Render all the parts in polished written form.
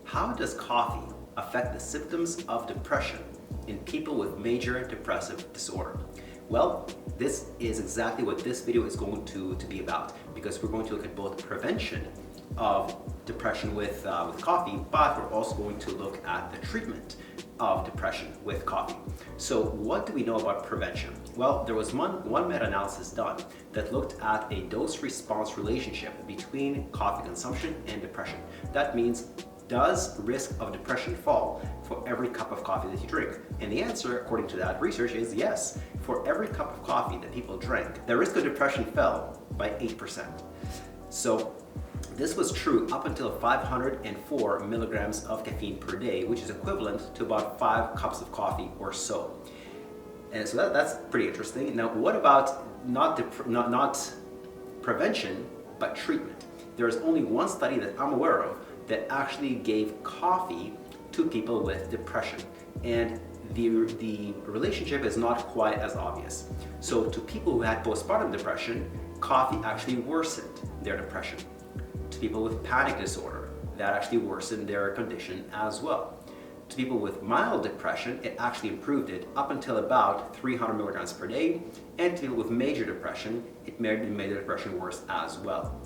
How does coffee affect the symptoms of depression in people with major depressive disorder? Well, this is exactly what this video is going to be about, because we're going to look at both prevention of depression with coffee, but we're also going to look at the treatment of depression with coffee. So what do we know about prevention? Well, there was one meta-analysis done that looked at a dose-response relationship between coffee consumption and depression. That means, does risk of depression fall for every cup of coffee that you drink? And the answer, according to that research, is yes. For every cup of coffee that people drank, the risk of depression fell by 8%. So this was true up until 504 milligrams of caffeine per day, which is equivalent to about 5 cups of coffee or so. And so that's pretty interesting. Now, what about not prevention, but treatment? There is only one study that I'm aware of that actually gave coffee to people with depression. And the relationship is not quite as obvious. So to people who had postpartum depression, coffee actually worsened their depression. To people with panic disorder, that actually worsened their condition as well. To people with mild depression, it actually improved it up until about 300 milligrams per day. And to people with major depression, it made their depression worse as well.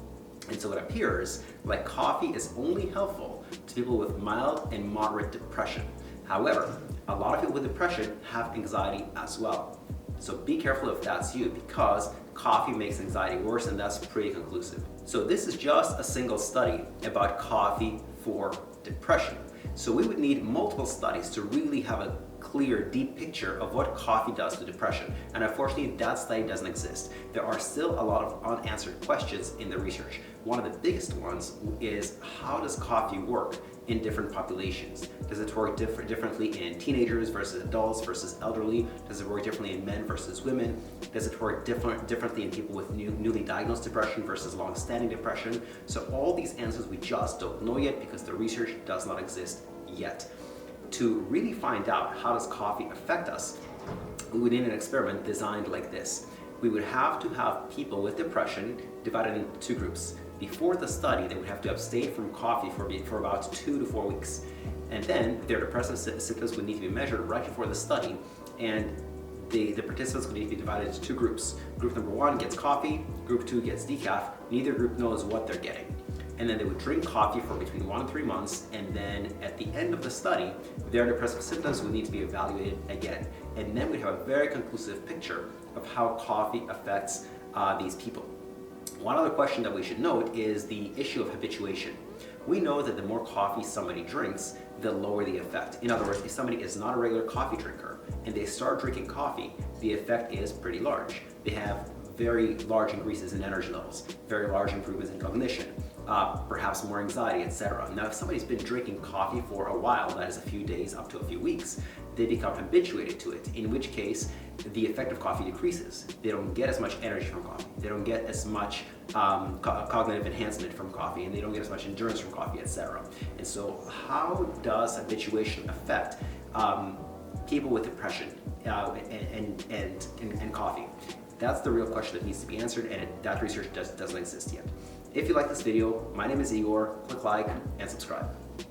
And so it appears like coffee is only helpful to people with mild and moderate depression. However, a lot of people with depression have anxiety as well. So be careful if that's you, because coffee makes anxiety worse, and that's pretty conclusive. So this is just a single study about coffee for depression. So we would need multiple studies to really have a clear, deep picture of what coffee does to depression. And unfortunately, that study doesn't exist. There are still a lot of unanswered questions in the research. One of the biggest ones is, how does coffee work in different populations? Does it work differently in teenagers versus adults versus elderly? Does it work differently in men versus women? Does it work differently in people with newly diagnosed depression versus long-standing depression? So all these answers we just don't know yet, because the research does not exist yet. To really find out how does coffee affect us, we would need an experiment designed like this. We would have to have people with depression divided into 2 groups. Before the study, they would have to abstain from coffee for about 2 to 4 weeks. And then their depressive symptoms would need to be measured right before the study, and the participants would need to be divided into 2 groups. Group number 1 gets coffee, group 2 gets decaf. Neither group knows what they're getting. And then they would drink coffee for between 1 and 3 months, and then at the end of the study, their depressive symptoms would need to be evaluated again. And then we'd have a very conclusive picture of how coffee affects these people. One other question that we should note is the issue of habituation. We know that the more coffee somebody drinks, the lower the effect. In other words, if somebody is not a regular coffee drinker and they start drinking coffee, the effect is pretty large. They have very large increases in energy levels, very large improvements in cognition, perhaps more anxiety, etc. Now, if somebody's been drinking coffee for a while, that is a few days up to a few weeks, they become habituated to it, in which case the effect of coffee decreases. They don't get as much energy from coffee. They don't get as much cognitive enhancement from coffee, and they don't get as much endurance from coffee, etc. And so how does habituation affect people with depression and coffee? That's the real question that needs to be answered, and that research doesn't exist yet. If you like this video, my name is Igor. Click like and subscribe.